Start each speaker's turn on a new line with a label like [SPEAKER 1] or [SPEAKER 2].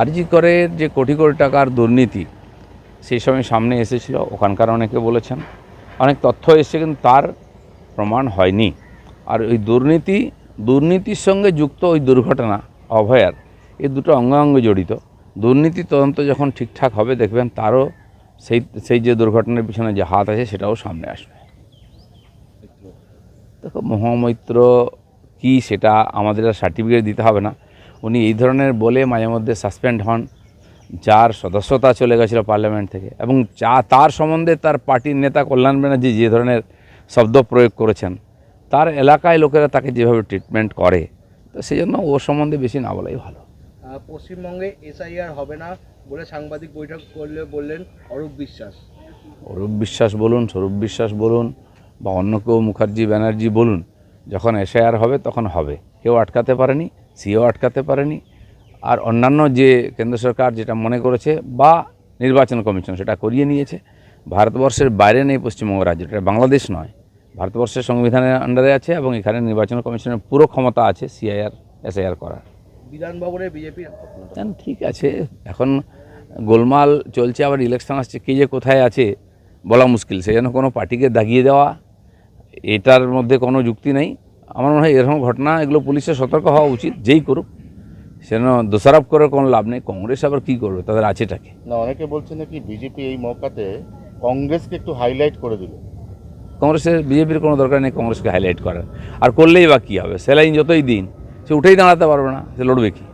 [SPEAKER 1] আরজি করের যে কোটি কোটি টাকার দুর্নীতি সেই সময় সামনে এসেছিল, ওখানকার অনেকে বলেছেন, অনেক তথ্য এসেছে, কিন্তু তার প্রমাণ হয়নি। আর ওই দুর্নীতির সঙ্গে যুক্ত ওই দুর্ঘটনা অভয়ার, এই দুটো অঙ্গাঙ্গে জড়িত। দুর্নীতি তদন্ত যখন ঠিকঠাক হবে দেখবেন তারও সেই যে দুর্ঘটনার পিছনে যে হাত আছে সেটাও সামনে আসবে। দেখো, মহামৈত্র কি সেটা আমাদের সার্টিফিকেট দিতে হবে না। উনি এই ধরনের বলে মাঝে মধ্যে সাসপেন্ড হন, যার সদস্যতা চলে গেছিলো পার্লামেন্ট থেকে, এবং তার সম্বন্ধে তার পার্টির নেতা কল্যাণ ব্যানার্জি যে ধরনের শব্দ প্রয়োগ করেছেন, তার এলাকায় লোকেরা তাকে যেভাবে ট্রিটমেন্ট করে, তো সেই জন্য ও সম্বন্ধে বেশি না বলাই ভালো।
[SPEAKER 2] পশ্চিমবঙ্গে এসআইআর হবে না বলে সাংবাদিক বৈঠক করলে বললেন অরূপ বিশ্বাস।
[SPEAKER 1] অরূপ বিশ্বাস বলুন, স্বরূপ বিশ্বাস বলুন, বা অন্য কেউ মুখার্জি ব্যানার্জি বলুন, যখন এসআইআর হবে তখন হবে। কেউ আটকাতে পারেনি, সিও আটকাতে পারেনি। আর অন্যান্য যে কেন্দ্র সরকার যেটা মনে করেছে বা নির্বাচন কমিশন সেটা করিয়ে নিয়েছে। ভারতবর্ষের বাইরে নেই পশ্চিমবঙ্গ রাজ্য, এটা বাংলাদেশ নয়, ভারতবর্ষের সংবিধানের আন্ডারে আছে, এবং এখানে নির্বাচন কমিশনের পুরো ক্ষমতা আছে সিআইআর এসআইআর করার।
[SPEAKER 2] বিধানভবনে বিজেপি
[SPEAKER 1] ঠিক আছে, এখন গোলমাল চলছে, আবার ইলেকশন আসছে, কে যে কোথায় আছে বলা মুশকিল। সেই জন্য কোনো পার্টিকে দাগিয়ে দেওয়া এটার মধ্যে কোনো যুক্তি নেই। আমার মনে হয় এরকম ঘটনা, এগুলো পুলিশের সতর্ক হওয়া উচিত, যেই করুক, সেজন্য দোষারোপ করে কোনো লাভ নেই। কংগ্রেস আবার কী করবে, তাদের আছেটাকে
[SPEAKER 3] না, অনেকে বলছেন নাকি বিজেপি এই মৌকাতে কংগ্রেসকে একটু হাইলাইট করে দিল।
[SPEAKER 1] বিজেপির কোনো দরকার নেই কংগ্রেসকে হাইলাইট করার, আর করলেই বা কী হবে? স্যালাইন যতই দিন, সে উঠেই দাঁড়াতে পারবে না, সে লড়বে কি?